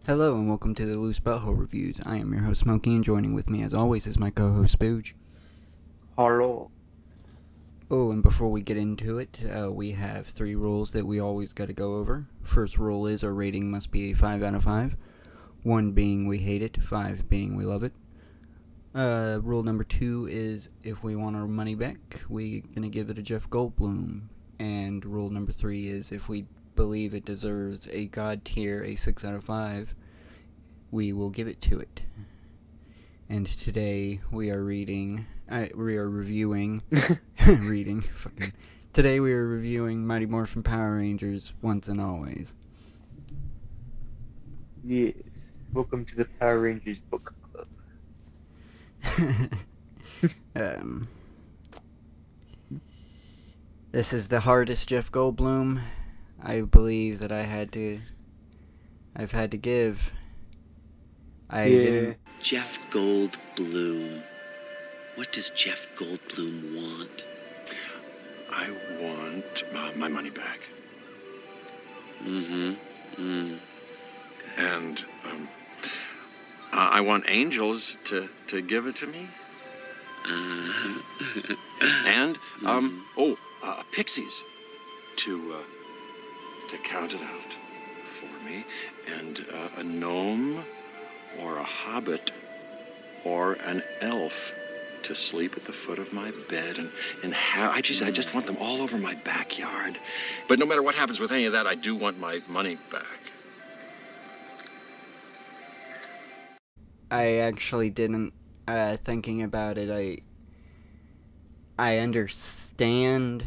Hello and welcome to the Loose Butthole Reviews. I am your host Smokey, and joining with me as always is my co-host Spooge. Hello. Oh, and before we get into it, we have 3 rules that we always got to go over. First rule is our rating must be a 5 out of 5. 1 being we hate it, 5 being we love it. Rule number 2 is if we want our money back, we're going to give it a Jeff Goldblum. And rule number 3 is if we believe it deserves a God tier, a 6 out of 5, we will give it to it. And today we are reviewing. Today we are reviewing Mighty Morphin Power Rangers Once and Always. Yes. Welcome to the Power Rangers Book Club. This is the hardest Jeff Goldblum I believe that I've had to give. Jeff Goldblum. What does Jeff Goldblum want? I want my money back. Mm-hmm. And I want angels to give it to me. And pixies to count it out for me, and a gnome or a hobbit or an elf to sleep at the foot of my bed, I just want them all over my backyard. But no matter what happens with any of that, I do want my money back. I actually didn't, thinking about it, I understand,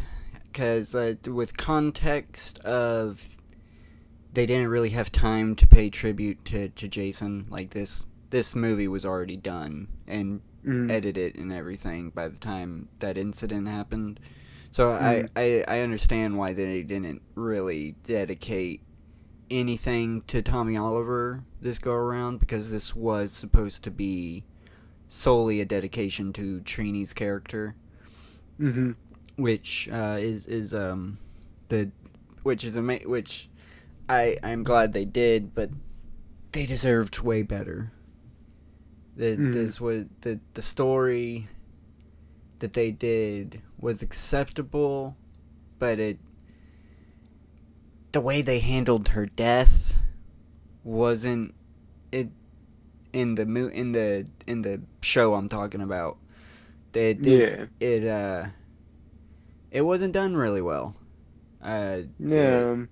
because with context of they didn't really have time to pay tribute to Jason. Like, this movie was already done and edited and everything by the time that incident happened. So I understand why they didn't really dedicate anything to Tommy Oliver this go around, because this was supposed to be solely a dedication to Trini's character, which I'm glad they did, but they deserved way better. This was the story that they did was acceptable, but the way they handled her death wasn't it in the show I'm talking about. It wasn't done really well. The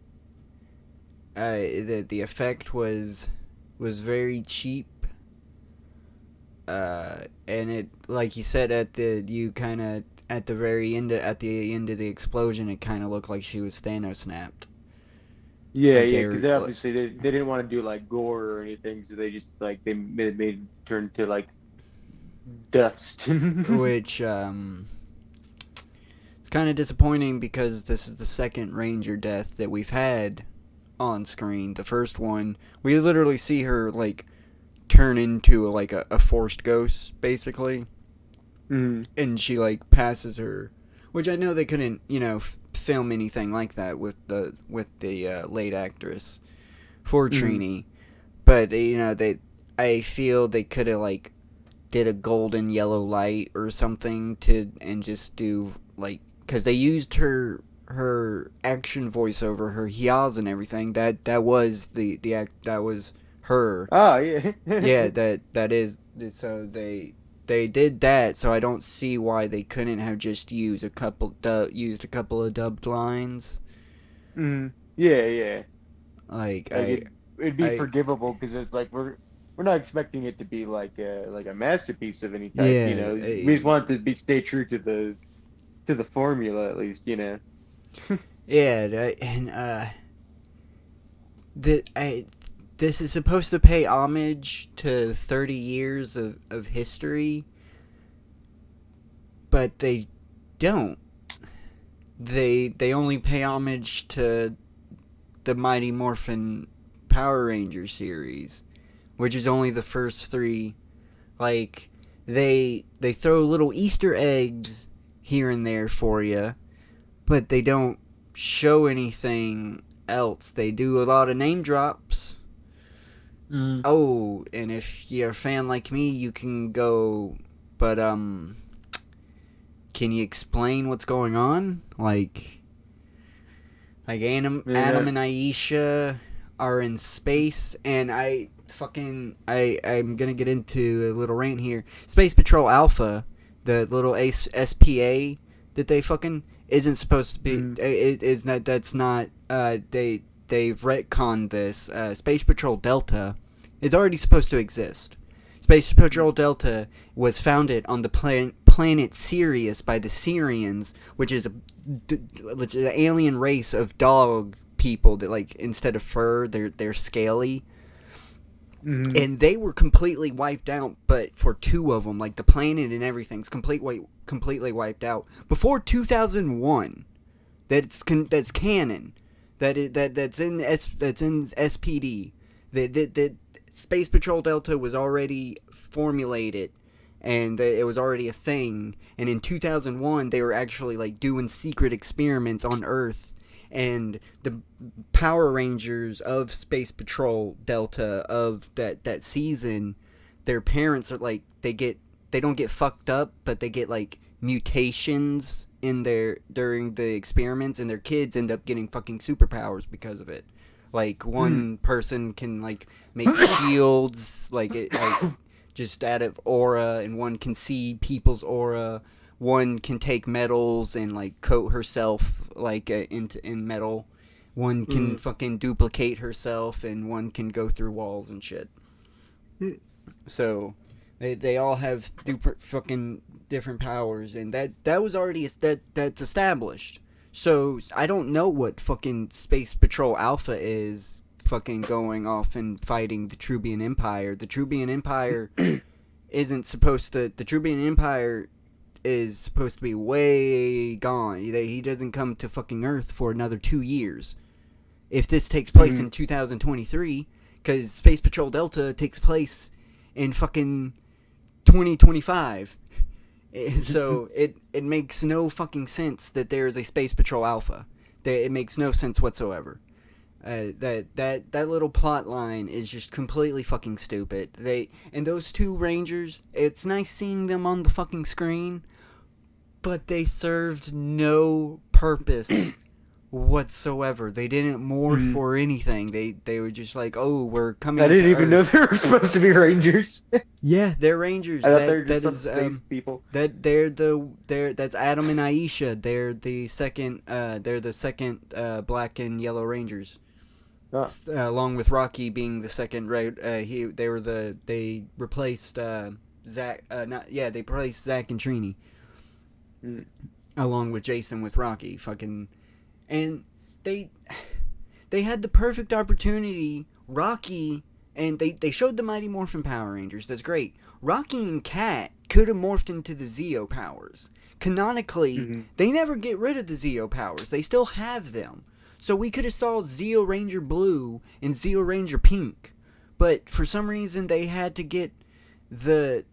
effect was very cheap. And it, like you said, at the end of the explosion, it kind of looked like she was Thanos snapped. Because obviously they didn't want to do like gore or anything, so they just they made it turn to like dust. Which it's kind of disappointing, because this is the second Ranger death that we've had on screen. The first one, we literally see her turn into a forced ghost, basically. And she passes her, which I know they couldn't film anything like that with the late actress for Trini, but I feel they could have did a golden yellow light or something and just do because they used her action voiceover, her yells and everything. That was that was her. Oh yeah. Yeah, that is. So they did that. So I don't see why they couldn't have just used a couple of dubbed lines. Yeah. It'd be I forgivable, because it's we're not expecting it to be like a masterpiece of any type. We just want it to stay true to the formula, at least. Yeah, this is supposed to pay homage to 30 years of history, but they don't. They only pay homage to the Mighty Morphin Power Ranger series, which is only the first 3. They throw little Easter eggs here and there for you, but they don't show anything else. They do a lot of name drops, Oh, and if you're a fan like me, you can go. But can you explain what's going on? Like Adam and Aisha are in space, and I'm gonna get into a little rant here. Space Patrol Alpha, the little SPA that they fucking isn't supposed to be. Is not that's not. They've retconned this. Space Patrol Delta is already supposed to exist. Space Patrol Delta was founded on the planet Sirius by the Syrians, which is an alien race of dog people that, like, instead of fur, they're scaly. Mm-hmm. And they were completely wiped out, but for two of them, like the planet and everything's completely wiped out before 2001. That's canon. That's in SPD. That Space Patrol Delta was already formulated, and it was already a thing. And in 2001, they were actually like doing secret experiments on Earth. And the Power Rangers of Space Patrol Delta of that season, their parents are like they don't get fucked up, but they get like mutations during the experiments, and their kids end up getting fucking superpowers because of it. Like one person can like make shields, like just out of aura, and one can see people's aura. One can take metals and like coat herself like in metal. One can fucking duplicate herself, and one can go through walls and shit. So they all have different powers, and that was already that's established. So I don't know what fucking Space Patrol Alpha is fucking going off and fighting the Trubian Empire. The Trubian Empire isn't supposed to. The Trubian Empire is supposed to be way gone. He doesn't come to fucking Earth for another 2 years. If this takes place in 2023, because Space Patrol Delta takes place in fucking 2025. So it makes no fucking sense that there is a Space Patrol Alpha. It makes no sense whatsoever. That little plot line is just completely fucking stupid. And those two Rangers, it's nice seeing them on the fucking screen, but they served no purpose whatsoever. They didn't morph or anything. They were just like, oh, we're coming. I didn't even know Earth. they were supposed to be Rangers. Yeah, they're Rangers. I thought they were just space people. That's Adam and Aisha. They're the second Black and Yellow Rangers. Oh. Along with Rocky being the second, they replaced Zach. They replaced Zach and Trini. Along with Jason with Rocky, and they had the perfect opportunity. Rocky, and they showed the Mighty Morphin Power Rangers. That's great. Rocky and Kat could have morphed into the Zeo powers. Canonically, they never get rid of the Zeo powers. They still have them. So we could have saw Zeo Ranger Blue and Zeo Ranger Pink. But for some reason, they had to get the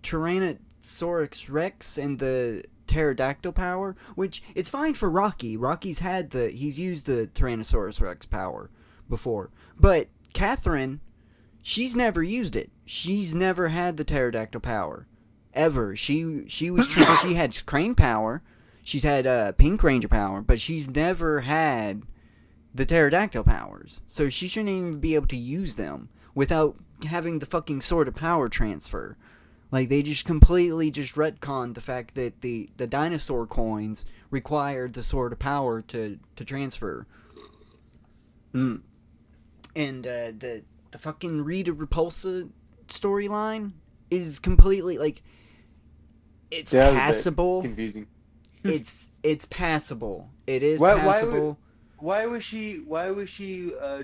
Tyrannosaurus Rex and the Pterodactyl power, which it's fine for Rocky. Rocky's he's used the Tyrannosaurus Rex power before. But Catherine, she's never used it. She's never had the Pterodactyl power. Ever. She had Crane power. She's had Pink Ranger power, but she's never had the Pterodactyl powers. So she shouldn't even be able to use them without having the fucking Sword of Power transfer. Like, they just completely just retconned the fact that the dinosaur coins required the Sword of Power to transfer. And the fucking Rita Repulsa storyline is completely, like, it's passable. Confusing. It's passable. It is passable. Why was she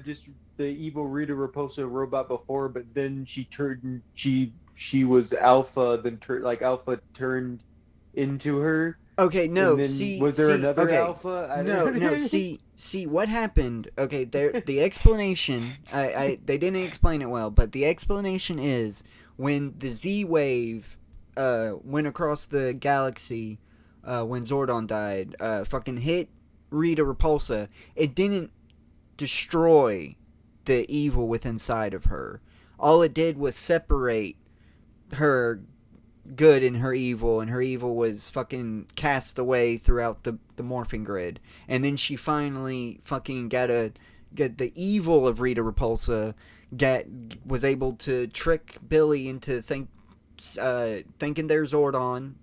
just the evil Rita Repulsa robot before, but then she was Alpha, then Alpha turned into her? Okay, no. Was there another Alpha? No. See what happened. Okay, the explanation. They didn't explain it well, but the explanation is when the Z-Wave went across the galaxy. When Zordon died, fucking hit Rita Repulsa, it didn't destroy the evil within inside of her. All it did was separate her good and her evil was fucking cast away throughout the morphing grid. And then she finally fucking get the evil of Rita Repulsa was able to trick Billy into thinking they're Zordon.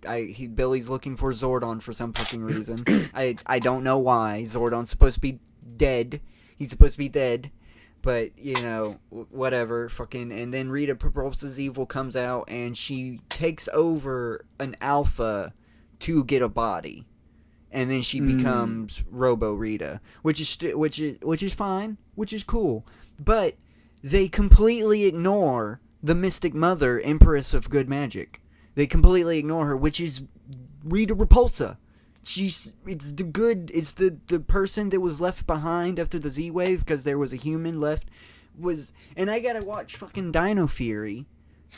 Billy's looking for Zordon for some fucking reason. I don't know why. Zordon's supposed to be dead. He's supposed to be dead. But, you know, whatever, fucking, and then Rita Repulsa's evil comes out, and she takes over an alpha to get a body, and then she becomes Robo Rita, which is fine, which is cool, but they completely ignore the Mystic Mother, Empress of Good Magic. They completely ignore her, which is Rita Repulsa. It's the person that was left behind after the Z-Wave because there was a human left. And I gotta watch fucking Dino Fury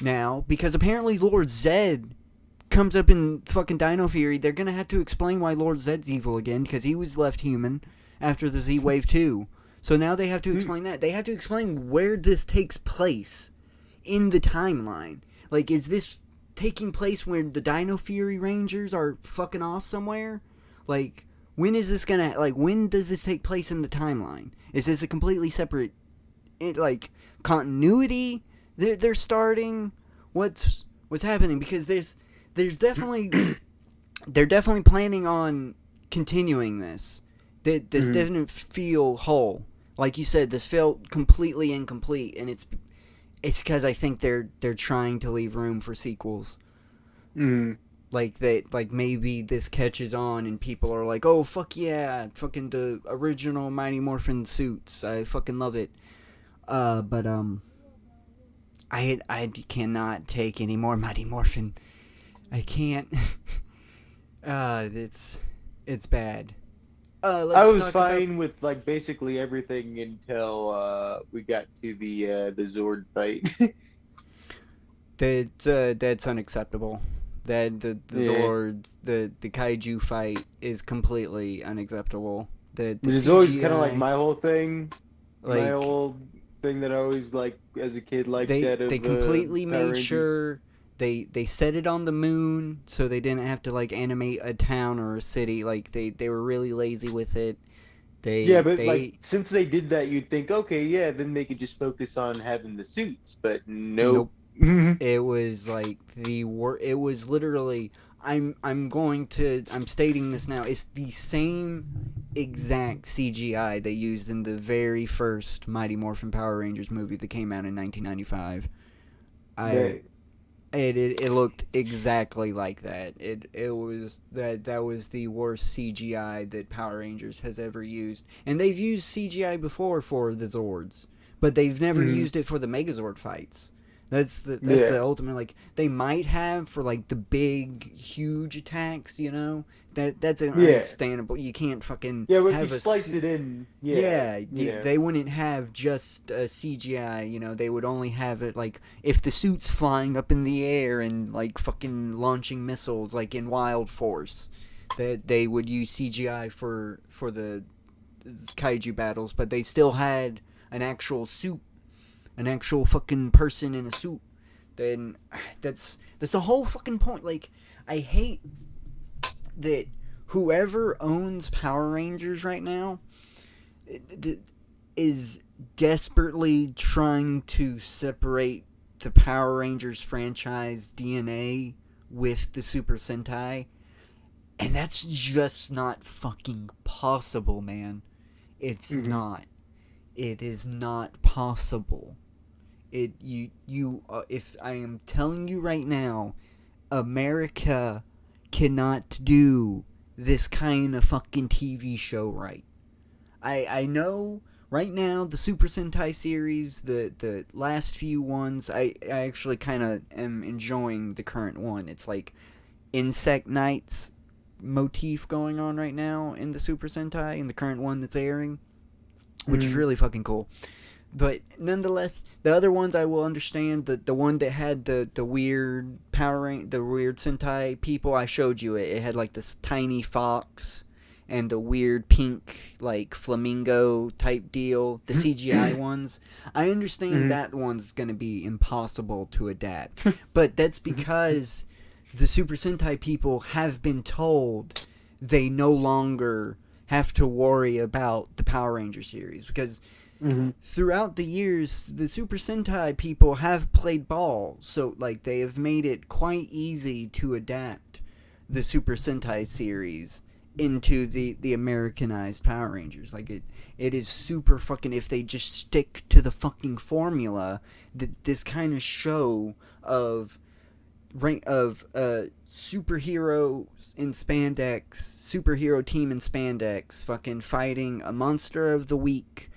now because apparently Lord Zed comes up in fucking Dino Fury. They're gonna have to explain why Lord Zed's evil again because he was left human after the Z-Wave 2. So now they have to explain that. They have to explain where this takes place in the timeline. Like, is this taking place where the Dino Fury Rangers are fucking off somewhere? Like, when does this take place in the timeline? Is this a completely separate, continuity they're starting? What's happening? Because there's definitely, they're definitely planning on continuing this. This didn't feel whole. Like you said, this felt completely incomplete, and it's because I think they're trying to leave room for sequels. Like maybe this catches on and people are like, oh fuck yeah, fucking the original Mighty Morphin suits, I fucking love it. But I cannot take any more Mighty Morphin. I can't. It's bad. I was fine with like basically everything until we got to the Zord fight. That's unacceptable. That the Zords, the kaiju fight is completely unacceptable. The Zord's kind of like my whole thing. My whole thing that I always like as a kid, like that. They completely made sure they set it on the moon, so they didn't have to like animate a town or a city. Like they were really lazy with it. Like since they did that, you'd think, okay, yeah, then they could just focus on having the suits, but nope. It was like it was literally. I'm stating this now. It's the same exact CGI they used in the very first Mighty Morphin Power Rangers movie that came out in 1995. It looked exactly like that. It was that was the worst CGI that Power Rangers has ever used. And they've used CGI before for the Zords, but they've never used it for the Megazord fights. That's the ultimate, like, they might have for like the big huge attacks, you know. That's understandable. You can't fucking but have you splice it in. They wouldn't have just CGI, you know. They would only have it like if the suit's flying up in the air and like fucking launching missiles, like in Wild Force. That they would use CGI for the kaiju battles, but they still had an actual suit. An actual fucking person in a suit. Then that's the whole fucking point. Like, I hate that whoever owns Power Rangers right now is desperately trying to separate the Power Rangers franchise DNA with the Super Sentai. And that's just not fucking possible, man. It's not. It is not possible. If I am telling you right now, America cannot do this kind of fucking TV show right. I know right now the Super Sentai series, the last few ones, I actually kind of am enjoying the current one. It's like Insect Knights motif going on right now in the Super Sentai, in the current one that's airing, which is really fucking cool. But nonetheless, the other ones I will understand. The one that had the weird the weird Sentai people, I showed you it. It had like this tiny fox, and the weird pink like flamingo type deal, the CGI ones. I understand that one's going to be impossible to adapt, but that's because the Super Sentai people have been told they no longer have to worry about the Power Ranger series, because throughout the years the Super Sentai people have played ball, so like they have made it quite easy to adapt the Super Sentai series into the Americanized Power Rangers. Like it is super fucking, if they just stick to the fucking formula, that this kind of show of superhero in spandex, superhero team in spandex, fucking fighting a monster of the week,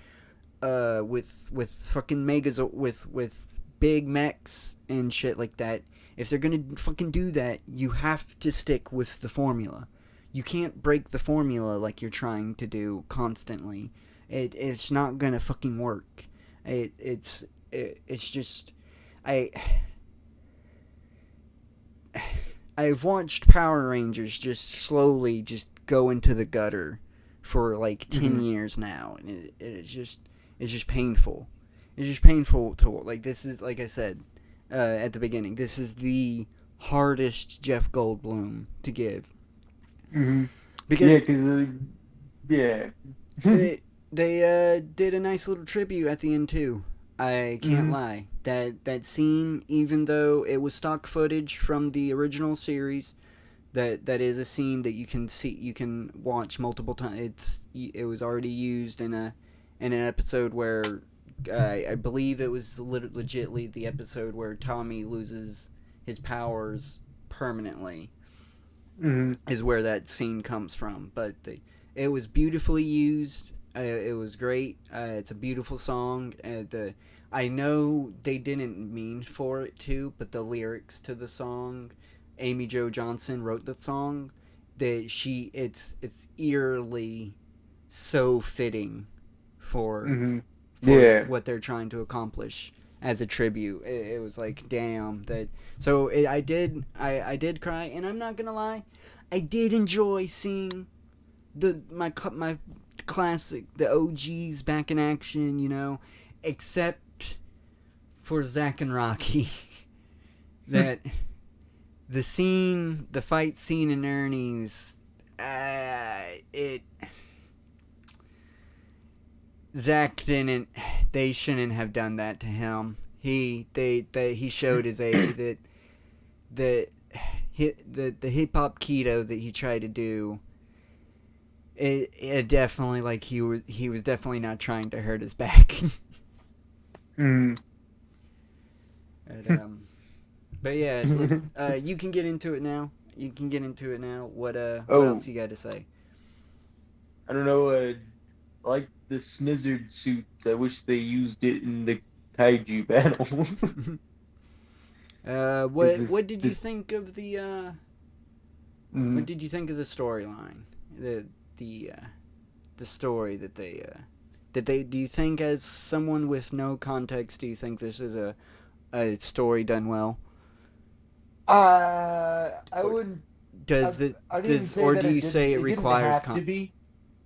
with fucking megas, with big mechs and shit like that. If they're gonna fucking do that, you have to stick with the formula. You can't break the formula like you're trying to do constantly. It's not gonna fucking work. It's just I've watched Power Rangers just slowly just go into the gutter for like 10 years now, and it's just painful. It's just painful to, like, this is, like I said at the beginning, this is the hardest Jeff Goldblum to give. Because they did a nice little tribute at the end too. I can't lie. That scene, even though it was stock footage from the original series, that is a scene that you can watch multiple times. It was already used in an episode where I believe it was legitly the episode where Tommy loses his powers permanently. Is where that scene comes from. But it was beautifully used. It was great. It's a beautiful song. I know they didn't mean for it to, but the lyrics to the song, Amy Jo Johnson wrote the song. It's eerily so fitting for what they're trying to accomplish as a tribute. It was like, damn, that. So I did cry, and I'm not gonna lie, I did enjoy seeing my classic, the OGs back in action, you know, except for Zack and Rocky. That the fight scene in Ernie's, Zack they shouldn't have done that to him. He showed his age, that the hip hop keto that he tried to do, it definitely, like, he was definitely not trying to hurt his back. But yeah, you can get into it now. What else you got to say? I don't know. I like the Snizzard suit. I wish they used it in the kaiju battle. What did you think of the what did you think of the storyline? The story that they do you think, as someone with no context, do you think this is a story done well? I wouldn't. Or do you say it requires to be?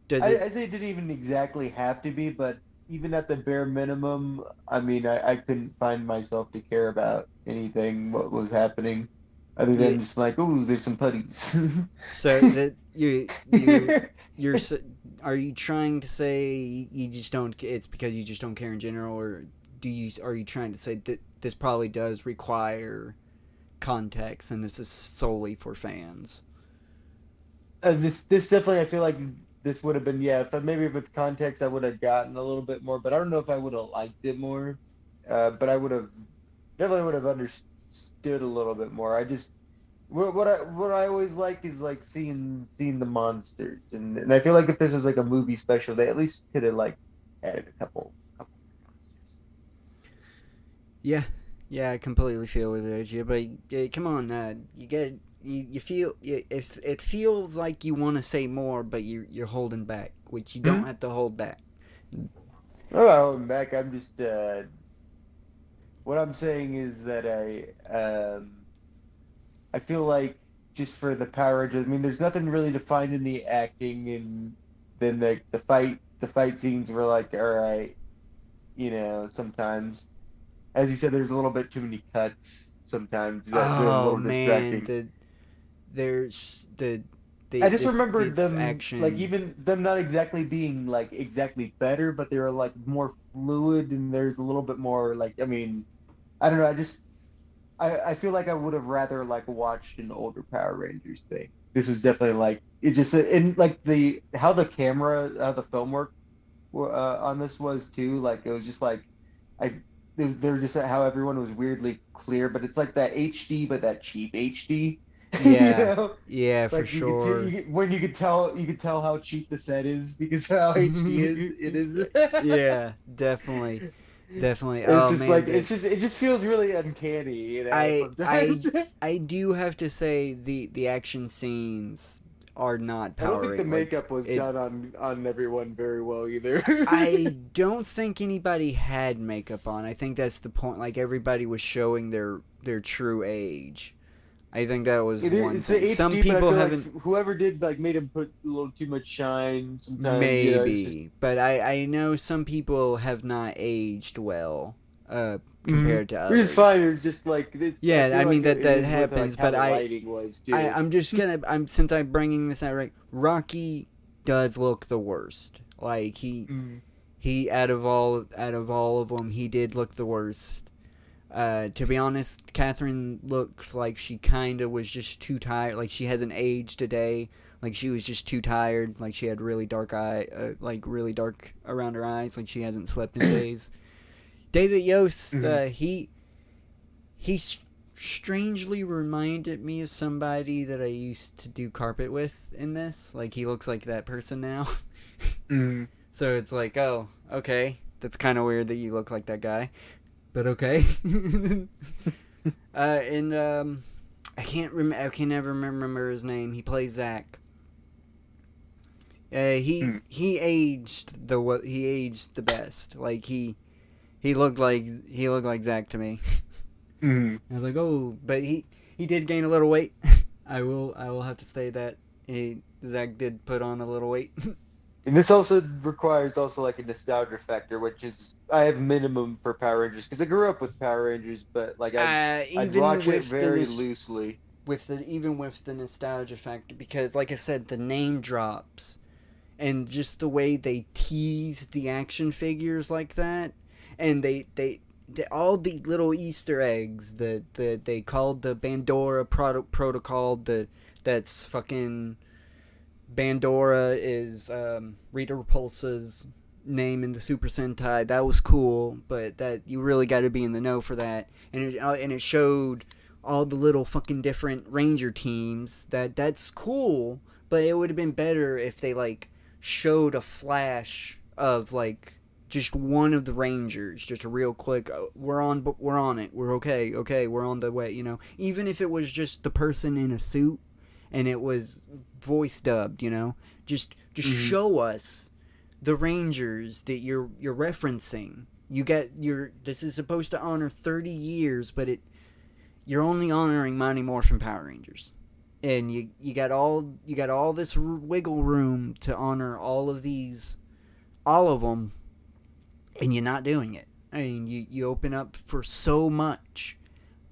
Does I it? say it didn't even exactly have to be, but even at the bare minimum, I mean, I couldn't find myself to care about anything what was happening, other than just like, oh, there's some putties. So that you're are you trying to say you just don't? It's because you just don't care in general, or are you trying to say that this probably does require context and this is solely for fans? This definitely, I feel like this would have been, if maybe with context I would have gotten a little bit more, but I don't know if I would have liked it more. But I definitely would have understood a little bit more. I just what I always like is like seeing the monsters, and I feel like if this was like a movie special, they at least could have like added a couple monsters. Yeah, I completely feel with you, but come on, you feel, if it feels like you want to say more, but you're holding back, which you don't have to hold back. Oh, I'm holding back. I'm just what I'm saying is that I feel like just for the Power Rangers. I mean, there's nothing really to find in the acting, and then the fight scenes were like, all right, sometimes, as you said, there's a little bit too many cuts sometimes that they're a Oh little man, distracting. there's I just remembered this them, like, action. even them not exactly being like exactly better, but they were like more fluid, and there's a little bit more like, I mean, I don't know, I feel like I would have rather like watched an older Power Rangers thing. This was definitely like it just and like how the film work on this was too. Like it was just like I they're just how everyone was weirdly clear, but it's like that HD, but that cheap HD. You Yeah, know, yeah, for like sure. when you could tell how cheap the set is because of how HD it is. Yeah, definitely, definitely. It's Oh just like man, that it just feels really uncanny, I I sometimes. I do have to say the action scenes are not I don't think the like makeup was it. done on everyone very well either. I don't think anybody had makeup on. I think that's the point. Like everybody was showing their true age. I think that was one It's the thing. Some HD, but I people feel like haven't. whoever did like made him put a little too much shine sometimes. It's just Maybe, but I know some people have not aged well, compared to which is others. fine. It's just like I Yeah, I feel mean like it that is with like happens, how but the lighting was I too. I'm just gonna since I'm bringing this out right, Rocky does look the worst. Like Mm. he out of all of them, he did look the worst. To be honest, Catherine looked like she kind of was just too tired. Like she hasn't aged a day. Like she was just too tired. Like she had really like really dark around her eyes. Like she hasn't slept in days. David Yost, Mhm. he strangely reminded me of somebody that I used to do carpet with in this. Like he looks like that person now. Mhm. So it's like, oh, okay, that's kind of weird that you look like that guy, but okay. And I can't remember. I can never remember his name. He plays Zach. Mhm. He aged the best. Like he looked like Zach to me. Mhm. I was like, oh, but he did gain a little weight. I will have to say that Zach did put on a little weight. And this also requires also like a nostalgia factor, which is I have minimum for Power Rangers because I grew up with Power Rangers, but like I'd Even watch it with very loosely. even with the nostalgia factor, because like I said, the name drops and just the way they tease the action figures like that, and all the little Easter eggs that they called the Bandora protocol. That's fucking Bandora is Rita Repulsa's name in the Super Sentai. That was cool, but that you really got to be in the know for that. And it showed all the little fucking different Ranger teams. That's cool, but it would have been better if they like showed a flash of like just one of the Rangers, just a real quick. We're on it. We're okay. Okay, we're on the way. Even if it was just the person in a suit and it was voice dubbed, just Hmm. show us the Rangers that you're referencing. You get your This is supposed to honor 30 years, but you're only honoring Mighty Morphin Power Rangers. And you got all this wiggle room to honor all of them, and you're not doing it. I mean, you open up for so much,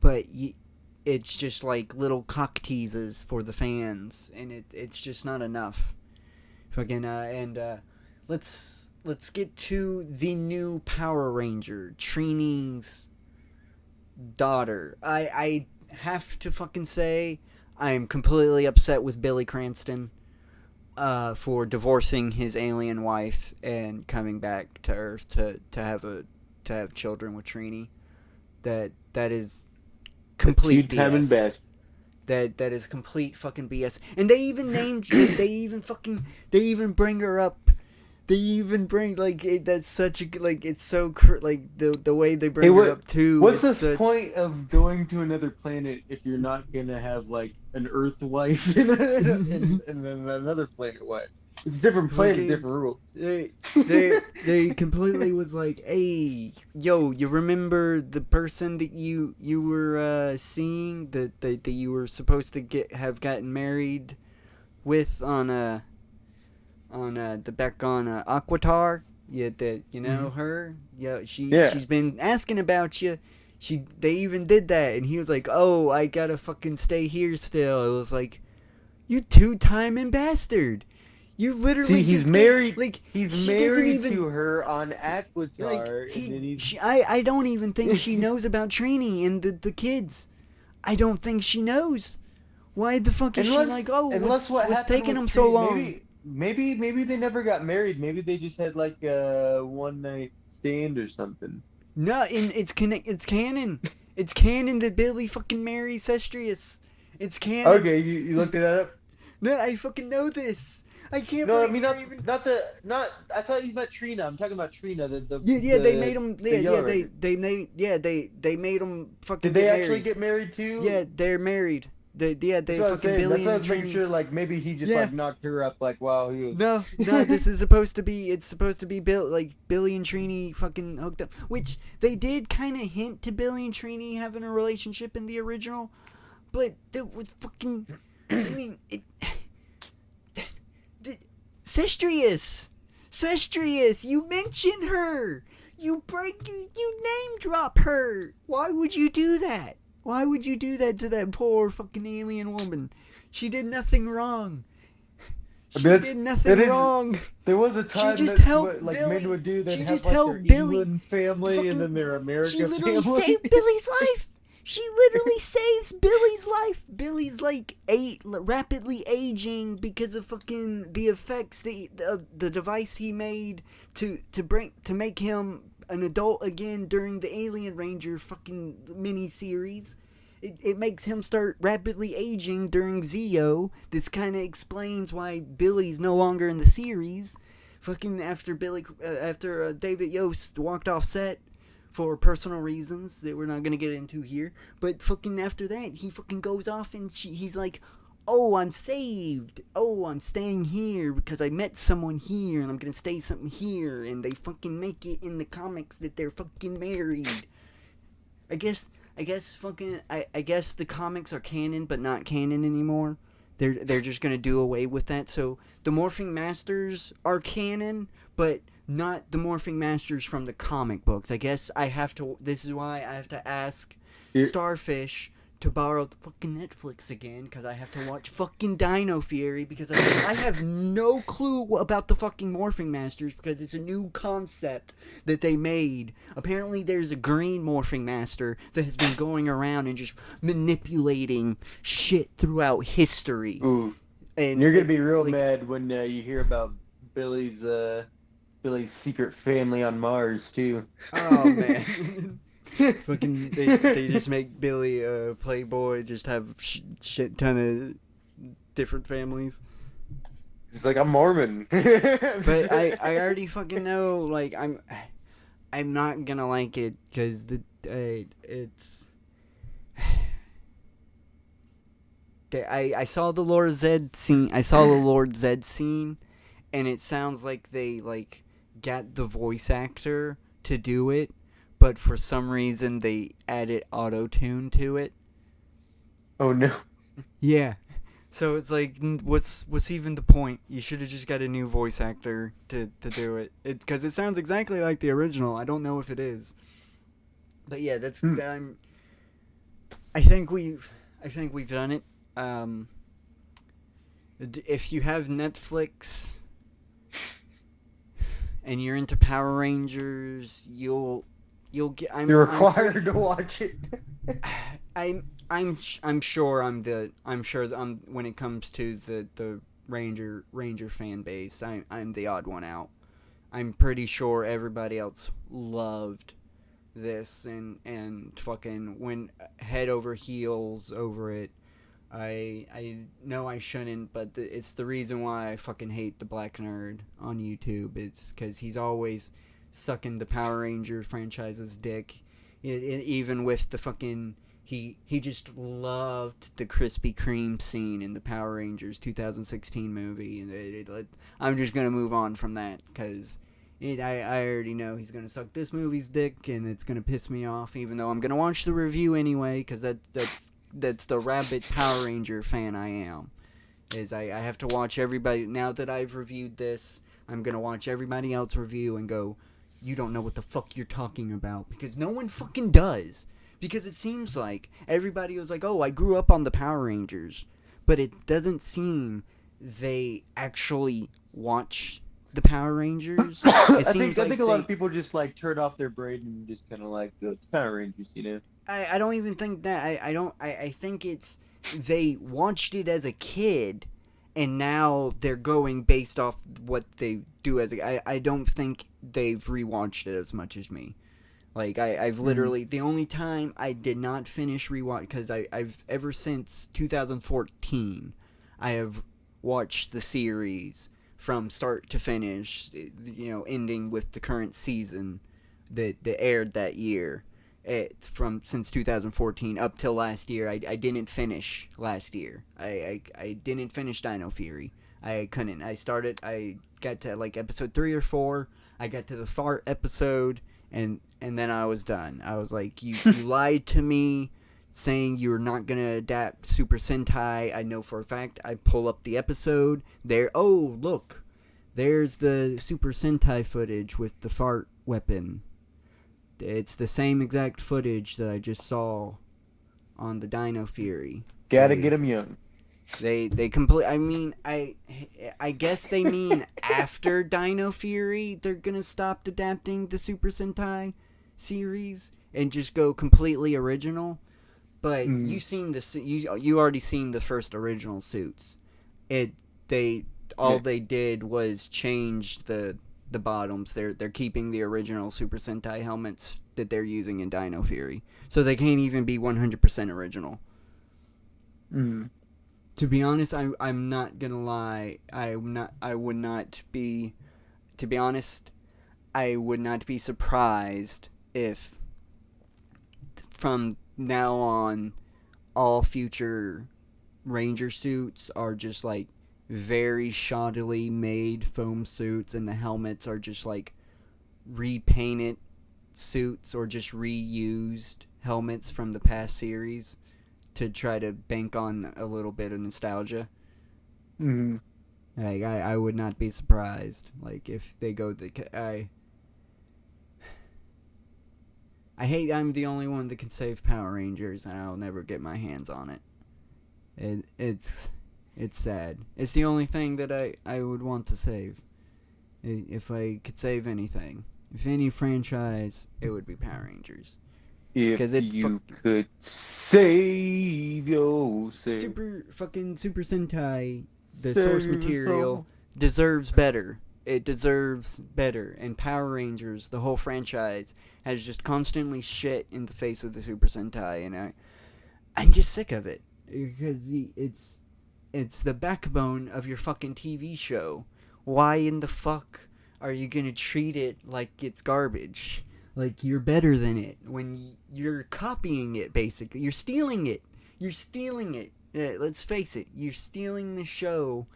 but it's just like little cock teases for the fans, and it's just not enough. Fucking and let's get to the new Power Ranger, Trini's daughter. I have to fucking say I am completely upset with Billy Cranston for divorcing his alien wife and coming back to Earth to have children with Trini. That is It's complete huge time and BS. best. That is complete fucking BS. And they even named they even bring her up. They even bring that's such a like it's so like the way they Hey, bring her up too. what's It's this such point of going to another planet if you're not gonna have like an Earth wife and then another planet wife? It's a different planet, Fucking- different rules. They completely was like, hey, yo, you remember the person that you were seeing that you were supposed to have gotten married with on the back on Aquatar? Yeah, that you know her. Yeah, she's been asking about you. They even did that, and he was like, oh, I gotta fucking stay here still. It was like, you two-timing bastard. You literally See, he's just married. like He's she doesn't married even to her on Aquatar, like and then he's I don't even think she knows about Trini and the kids. I don't think she knows. Why the fuck is she like, oh, unless what what's happened taking with them so Trini- long? Maybe they never got married. Maybe they just had like a one night stand or something. No, it's canon. It's canon that Billy fucking marries Sestrius. It's canon. Okay, you looked that up. No, I fucking know this. I can't No, I believe mean you're not even... not the not. I thought you meant Trina. I'm talking about Trina. Yeah, they made them. the Yeah, Yellow they Ranger. they made they made them fucking. Did they get actually married. get married too? Yeah, they're married. They That's what I'm fucking saying. Billy That's what I and was making Trini. sure. Like maybe he just Yeah. like knocked her up. Like wow, he was. No, this is supposed to be. It's supposed to be Billy and Trini fucking hooked up, which they did kind of hint to Billy and Trini having a relationship in the original, but that was fucking. I mean, Sestrius, you mentioned her. You name drop her. Why would you do that? Why would you do that to that poor fucking alien woman? She did nothing wrong. She That's- did nothing that is- wrong. There was a time just that helped like Billy. men would do that. She Have just like helped their Billy. England family Fucking- and then their America She literally family. saved Billy's life. She literally saves Billy's life. Billy's like rapidly aging because of fucking the effects of the device he made to make him an adult again during the Alien Ranger fucking mini series. It makes him start rapidly aging during Zeo. This kind of explains why Billy's no longer in the series. Fucking after David Yost walked off set for personal reasons that we're not gonna get into here. But fucking after that, he fucking goes off and he's like, oh, I'm saved. Oh, I'm staying here because I met someone here and I'm gonna stay something here. And they fucking make it in the comics that they're fucking married. I guess the comics are canon, but not canon anymore. They're just gonna do away with that. So the Morphing Masters are canon, but not the Morphing Masters from the comic books. I guess this is why I have to ask Starfish to borrow the fucking Netflix again, because I have to watch fucking Dino Fury, because I have no clue about the fucking Morphing Masters, because it's a new concept that they made. Apparently there's a green Morphing Master that has been going around and just manipulating shit throughout history. Ooh. And You're gonna be real like, mad when you hear about Billy's secret family on Mars too. Oh man. Fucking they just make Billy a playboy, just have shit ton of different families. He's like, I'm Mormon. But I already fucking know, like, I'm not gonna like it because it's. I saw the Lord Zed scene. And it sounds like they like got the voice actor to do it, but for some reason they added auto-tune to it. Oh no. Yeah. So it's like, what's even the point? You should have just got a new voice actor to do it. Because it sounds exactly like the original. I don't know if it is. But yeah, I think we've done it. If you have Netflix and you're into Power Rangers, you'll get. You're required to watch it. I'm sure when it comes to the Ranger fan base, I'm the odd one out. I'm pretty sure everybody else loved this and fucking went head over heels over it. I know I shouldn't, but it's the reason why I fucking hate the Black Nerd on YouTube. It's because he's always sucking the Power Ranger franchise's dick, even with the fucking he just loved the Krispy Kreme scene in the Power Rangers 2016 movie. And I'm just gonna move on from that because I already know he's gonna suck this movie's dick, and it's gonna piss me off. Even though I'm gonna watch the review anyway, because that's the rabid Power Ranger fan I am. I have to watch everybody now that I've reviewed this. I'm gonna watch everybody else review and go, you don't know what the fuck you're talking about, because no one fucking does. Because it seems like everybody was like, oh, I grew up on the Power Rangers. But it doesn't seem they actually watch the Power Rangers. I think a lot of people just like turn off their brain and just kind of like, oh, it's Power Rangers, you know? I don't even think that. I think it's they watched it as a kid, and now they're going based off what they do as a... I don't think they've rewatched it as much as me. Like, I've literally... The only time I did not finish rewatch... Because I've... Ever since 2014, I have watched the series from start to finish, you know, ending with the current season that aired that year. Since 2014 up till last year. I didn't finish last year. I didn't finish Dino Fury. I couldn't. I got to like episode 3 or 4. I got to the fart episode, and then I was done. I was like, you lied to me saying you're not gonna adapt Super Sentai. I know for a fact. I pull up the episode there. Oh, look, there's the Super Sentai footage with the fart weapon. It's the same exact footage that I just saw on the Dino Fury. Gotta get them young. They complete. I mean, I guess they mean after Dino Fury they're gonna stop adapting the Super Sentai series and just go completely original. But you already seen the first original suits. They did was change the bottoms. They're keeping the original Super Sentai helmets that they're using in Dino Fury, so they can't even be 100% original. To be honest, I'm not gonna lie. I would not be surprised if from now on all future Ranger suits are just like very shoddily made foam suits, and the helmets are just like repainted suits or just reused helmets from the past series to try to bank on a little bit of nostalgia. Like, I would not be surprised, like, if they go I hate I'm the only one that can save Power Rangers, and I'll never get my hands on it. It's sad. It's the only thing that I would want to save. If I could save anything. If any franchise, it would be Power Rangers. If you could save yourself. Super Sentai, the source material, deserves better. It deserves better. And Power Rangers, the whole franchise, has just constantly shit in the face of the Super Sentai, and I'm just sick of it. Because it's the backbone of your fucking TV show. Why in the fuck are you gonna treat it like it's garbage? Like, you're better than it when you're copying it, basically. You're stealing it. Yeah, let's face it. You're stealing the show,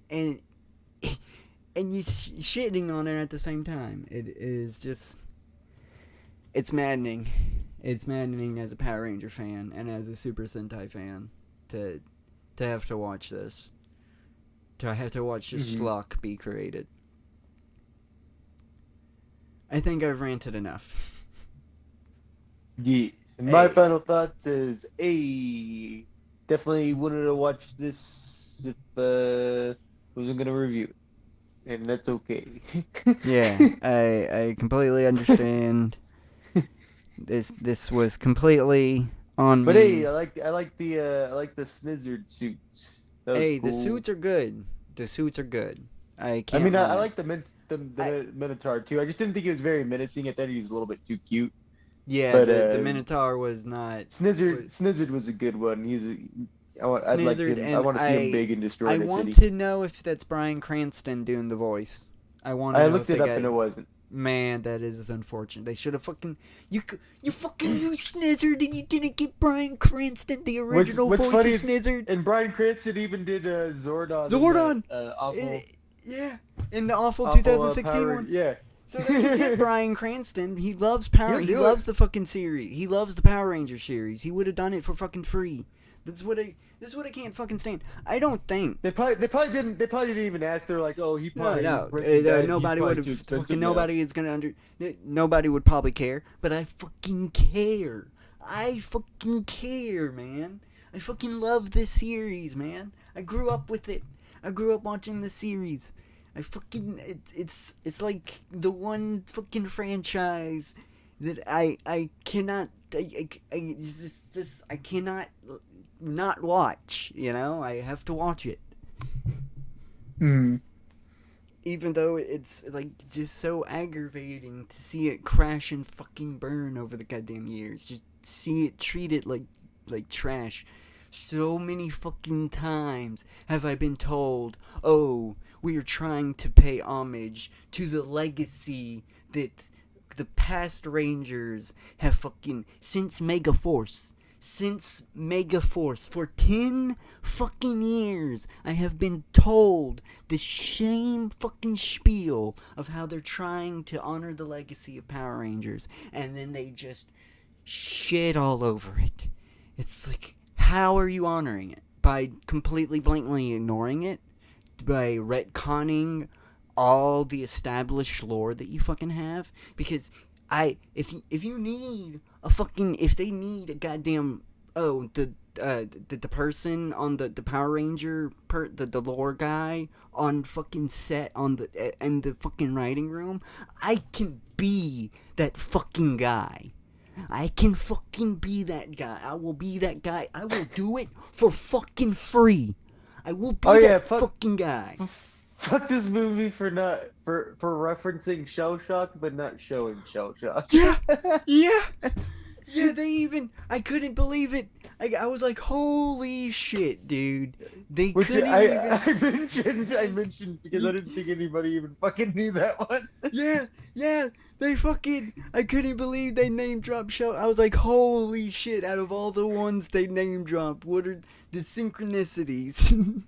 and you're shitting on it at the same time. It is just... It's maddening. It's maddening as a Power Ranger fan and as a Super Sentai fan to have to watch this. To have to watch this schlock be created. I think I've ranted enough. Yes. And my final thoughts is, definitely wanted to watch this if wasn't gonna review it, and that's okay. Yeah, I completely understand. This was completely on but me. Hey, I like the Snizzard suits. Hey, cool. The suits are good. I can't. I mean, I lie. like the Minotaur too. I just didn't think he was very menacing. I thought he was a little bit too cute. Yeah, but, the Minotaur was not. Snizzard was a good one. I want to see him big and destroy the city. I want to know if that's Bryan Cranston doing the voice. I looked it up and it wasn't. Man, that is unfortunate. They should have fucking you fucking used Snizzard and you didn't get Bryan Cranston, the original What's voice funny of is- Snizzard. And Bryan Cranston even did Zordon. Zordon! Awful, Yeah, in the awful awful, 2016 Power- one. Yeah. So they could get Bryan Cranston. He loves Power. He'll He do loves it. the fucking series. He loves the Power Ranger series. He would have done it for fucking free. This is what I can't fucking stand. I don't think. They probably didn't even ask. They're like, oh, he probably No. died. Nobody He's would probably too have. expensive Fucking now. nobody is gonna nobody would probably care. But I fucking care. I fucking care, man. I fucking love this series, man. I grew up with it. I grew up watching the series. I fucking it's like the one fucking franchise that I cannot it's just I cannot not watch, you know? I have to watch it. Mm. Even though it's like just so aggravating to see it crash and fucking burn over the goddamn years. Just see it, treat it like trash. So many fucking times have I been told, oh, we are trying to pay homage to the legacy that the past Rangers have fucking since Megaforce for 10 fucking years. I have been told the same fucking spiel of how they're trying to honor the legacy of Power Rangers, and then they just shit all over it. It's like, how are you honoring it? By completely blatantly ignoring it? By retconning all the established lore that you fucking have? Because if you need a fucking, if they need a goddamn, the person on the Power Ranger the lore guy on fucking set on the in the fucking writing room, I can be that fucking guy. I can fucking be that guy. I will be that guy. I will do it for fucking free. I will be fucking guy. Fuck this movie for referencing Shell Shock, but not showing Shell Shock. Yeah, yeah. They even. I couldn't believe it. I was like, holy shit, dude. They Which couldn't even. I mentioned because I didn't think anybody even fucking knew that one. Yeah. They fucking. I couldn't believe they name dropped Shell. I was like, holy shit. Out of all the ones they name dropped, what are the synchronicities?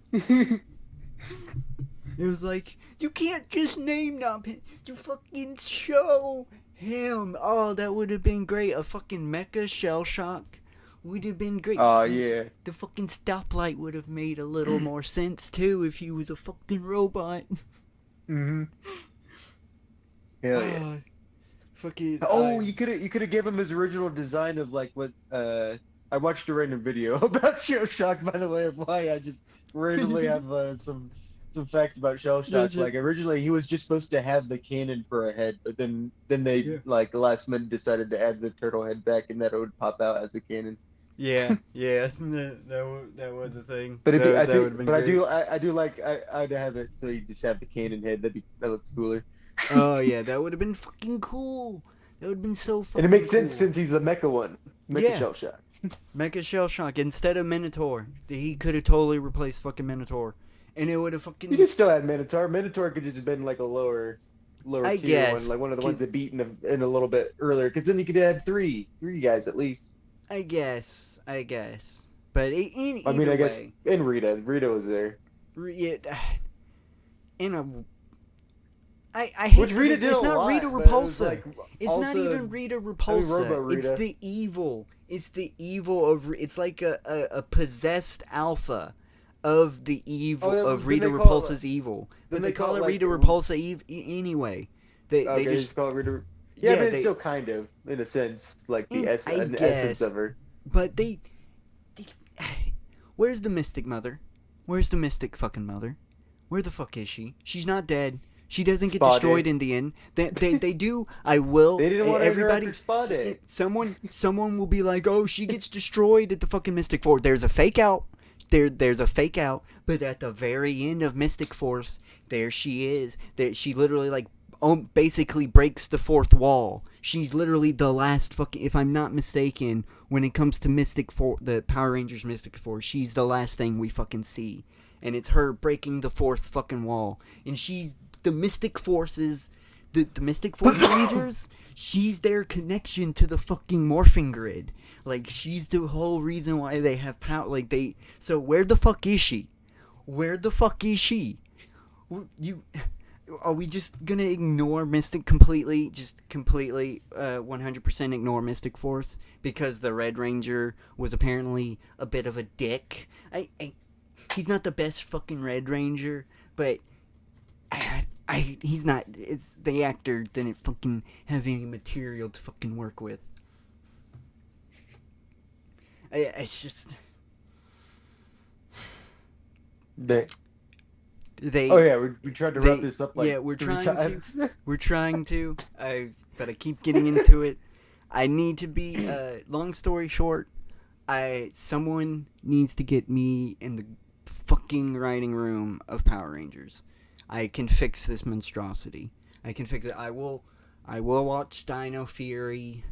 It was like, you can't just name drop him. You fucking show him. Oh, that would have been great. A fucking mecha Shell Shock would have been great. Oh, yeah. The fucking stoplight would have made a little more sense, too, if he was a fucking robot. Mm-hmm. Hell yeah. Fucking. Oh, you could have given him his original design of like what I watched a random video about Shell Shock, by the way, of why I just randomly have some facts about Shell Shock. Like originally he was just supposed to have the cannon for a head, but then they like last minute decided to add the turtle head back and that it would pop out as a cannon. Yeah, that was a thing. But That I would've been great. do like I'd have it so you just have the cannon head. That looks cooler. Oh yeah, that would have been fucking cool. That would have been so fucking And it makes cool. sense since he's a mecha one. Yeah. Shell Shock. Mecha Shell Shock instead of Minotaur. He could have totally replaced fucking Minotaur, and it would have fucking. You could still add Minotaur. Minotaur could just have been like a lower I tier guess. one, like one of the ones that beat in a little bit earlier. Because then you could add three guys at least. I guess. But in I mean, either I guess way, and Rita was there. In a. I hate Which that Rita did it's a not lot, Rita but it was, Repulsa. like, It's not also- even Rita Repulsa. Robo It's Rita. the evil. It's the evil of. It's like a possessed alpha of the evil Oh, of then Rita they call it, Repulsa's evil. then But they call it like, Rita Repulsa anyway. They just. call it Rita. Yeah, Yeah, but it's they- still kind of in a sense like the I essence guess. of her. But they. Where's the Mystic Mother? Where's the Mystic fucking Mother? Where the fuck is she? She's not dead. She doesn't get Spotted. destroyed in the end. They do. I will. They didn't want to everybody. spot it. Someone will be like, oh, she gets destroyed at the fucking Mystic Force. There's a fake out. There's a fake out. But at the very end of Mystic Force, there she is. There she literally like basically breaks the fourth wall. She's literally the last fucking. If I'm not mistaken, when it comes to the Power Rangers Mystic Force, she's the last thing we fucking see, and it's her breaking the fourth fucking wall, and she's the Mystic Force's the Mystic Force Rangers, she's their connection to the fucking morphing grid. Like, she's the whole reason why they have power. Like, so where the fuck is she? Where the fuck is she? Are we just gonna ignore Mystic completely? Just completely, 100% ignore Mystic Force? Because the Red Ranger was apparently a bit of a dick. He's not the best fucking Red Ranger, but he's not. It's the actor didn't fucking have any material to fucking work with. It's just They. they. Oh yeah, we tried to wrap this up like yeah, we're 3 trying times. to. We're trying to. But I keep getting into it. I need to be. Long story short, someone needs to get me in the fucking writing room of Power Rangers. I can fix this monstrosity. I can fix it. I will watch Dino Fury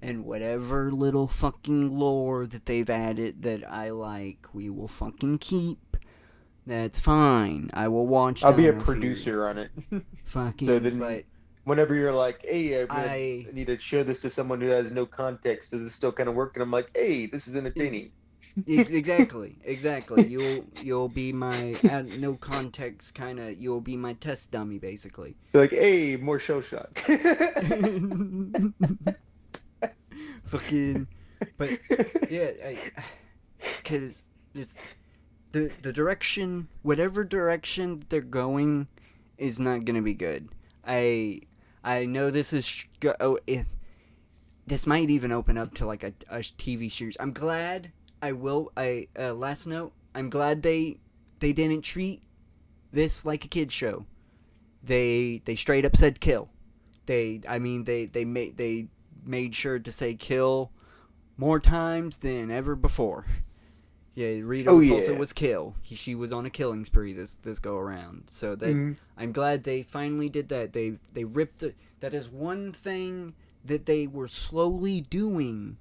and whatever little fucking lore that they've added that I like, we will fucking keep. That's fine. I will watch I'll be a Dino producer Fury. on it. Fucking, So then, but whenever you're like, "Hey, I need to show this to someone who has no context. Does this still kind of work?" And I'm like, "Hey, this is entertaining." exactly. You'll be my no context kind of. You'll be my test dummy, basically. They're like, "Hey, more show shot." Fucking, but yeah, because it's the direction, whatever direction they're going, is not gonna be good. I know this is this might even open up to like a TV series. I'm glad. Last note. I'm glad they didn't treat this like a kid show. They straight up said kill. They made sure to say kill more times than ever before. Yeah, Rita Repulsa was kill. She was on a killing spree this go around. So that I'm glad they finally did that. They ripped it. That is one thing that they were slowly doing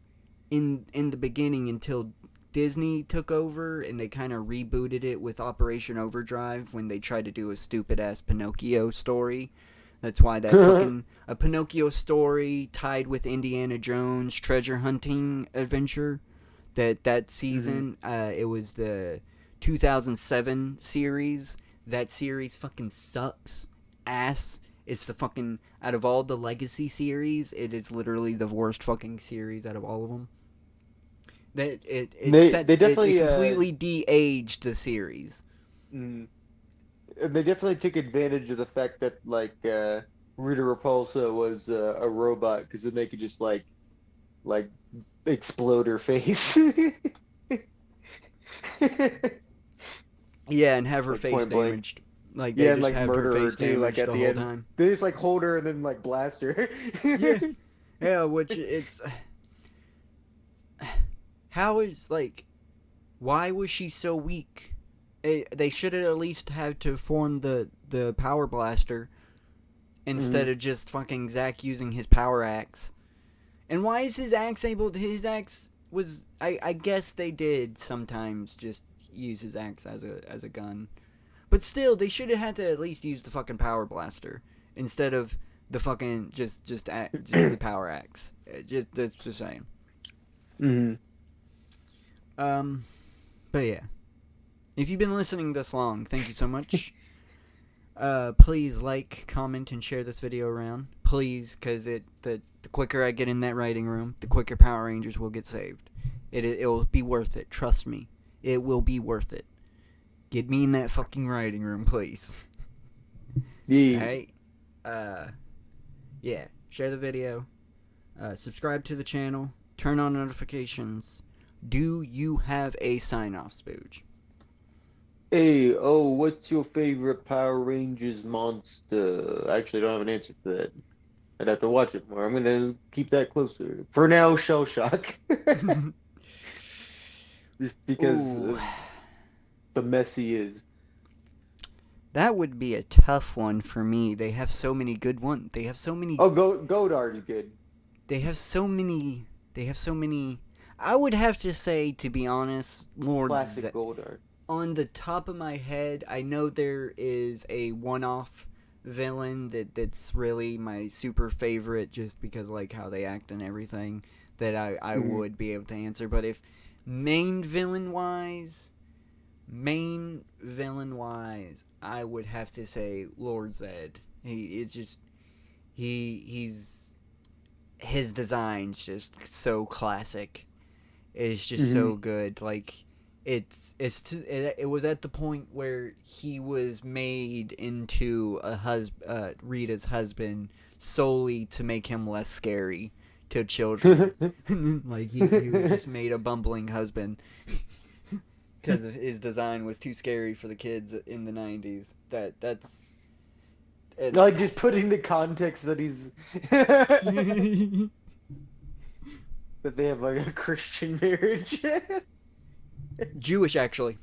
in the beginning until Disney took over and they kind of rebooted it with Operation Overdrive when they tried to do a stupid ass Pinocchio story. That's why that fucking a Pinocchio story tied with Indiana Jones treasure hunting adventure. That season, it was the 2007 series. That series fucking sucks ass. It's the fucking, out of all the legacy series, it is literally the worst fucking series out of all of them. That they definitely completely de-aged the series. They definitely took advantage of the fact that like Rita Repulsa was a robot, because then they could just like explode her face. Yeah, and have her Like, face point blank. damaged. Like they just have her face damaged the whole time. They just like hold her and then like blast her. Yeah, which it's how is like why was she so weak? They should have at least had to form the power blaster instead of just fucking Zack using his power axe. And why is his axe was I guess they did sometimes just use his axe as a gun. But still, they should have had to at least use the fucking power blaster instead of the fucking just the power axe. That's just saying. But yeah, if you've been listening this long, thank you so much. Please like, comment, and share this video around. Please, because the quicker I get in that writing room, the quicker Power Rangers will get saved. It will be worth it. Trust me, it will be worth it. Get me in that fucking writing room, please. Yeah. Alright? Yeah. Share the video. Subscribe to the channel. Turn on notifications. Do you have a sign-off, Spooge? Hey, what's your favorite Power Rangers monster? I actually don't have an answer for that. I'd have to watch it more. I'm gonna keep that closer. For now, Shell Shock. Just because of the mess he is. That would be a tough one for me. They have so many good ones. They have so many. Oh, Godard's good. They have so many. I would have to say, to be honest, Lord Classic Goldard. On the top of my head, I know there is a one-off villain that's really my super favorite, just because like how they act and everything, that I would be able to answer. But if main villain wise, I would have to say Lord Zed. He's his design's just so classic. It's just so good. Like it was at the point where he was made into Rita's husband solely to make him less scary to children. Like he was just made a bumbling husband because his design was too scary for the kids in the 90s. That's like just putting the context that he's that they have like a Christian marriage. Jewish, actually.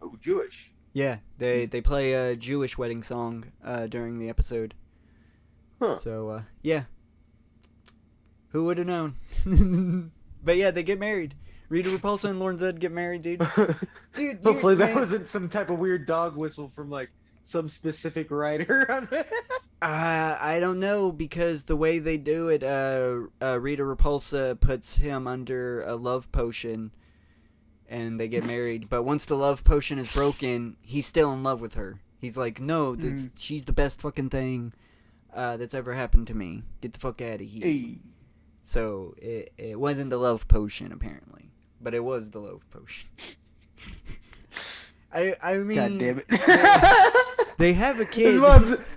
Oh, Jewish. Yeah, they play a Jewish wedding song during the episode. Huh. So yeah, who would have known? But yeah, they get married. Rita Repulsa and Lord Zed get married, dude. Dude, hopefully that wasn't some type of weird dog whistle from like some specific writer on it. I don't know, because the way they do it, Rita Repulsa puts him under a love potion, and they get married. But once the love potion is broken, he's still in love with her. He's like, no, she's the best fucking thing that's ever happened to me. Get the fuck out of here. Hey. So it wasn't the love potion, apparently, but it was the love potion. I mean, God damn it. they have a kid.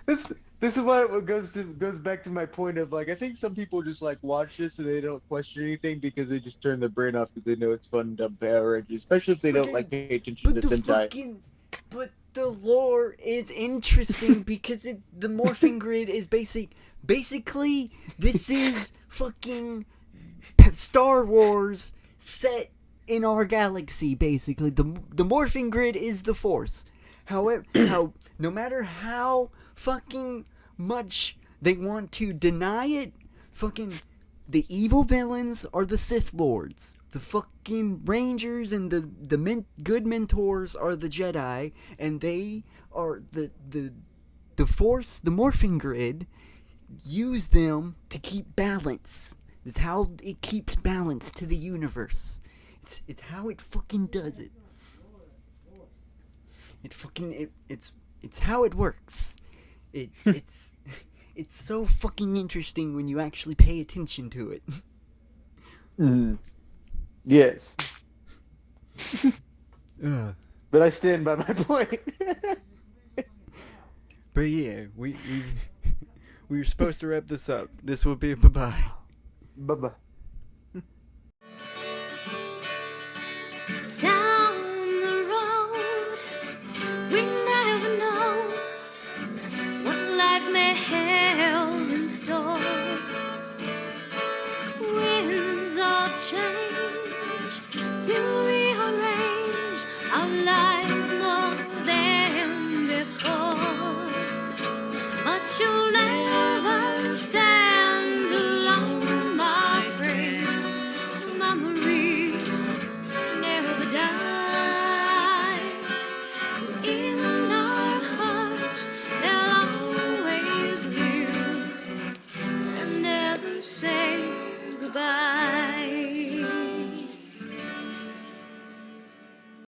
This is why it goes back to my point of like, I think some people just like watch this and they don't question anything because they just turn their brain off because they know it's fun dumb Power Rangers, especially if they don't like pay attention to Sentai. But the lore is interesting because the morphing grid is basically this is fucking Star Wars set in our galaxy. Basically, the morphing grid is the Force. However, no matter how fucking much they want to deny it, fucking the evil villains are the Sith Lords. The fucking Rangers and the good mentors are the Jedi, and they are the Force, the morphing grid. Use them to keep balance. That's how it keeps balance to the universe. It's how it fucking does it. It's how it works. It's so fucking interesting when you actually pay attention to it. Yes. But I stand by my point. But yeah, we were supposed to wrap this up. This will be a bye-bye. Bye-bye. Down the road, we never know what life may have in store. Winds of change, you rearrange our lives more than before. But you'll never stand alone, my friend. Memories never die. In our hearts, they'll always live and never say goodbye.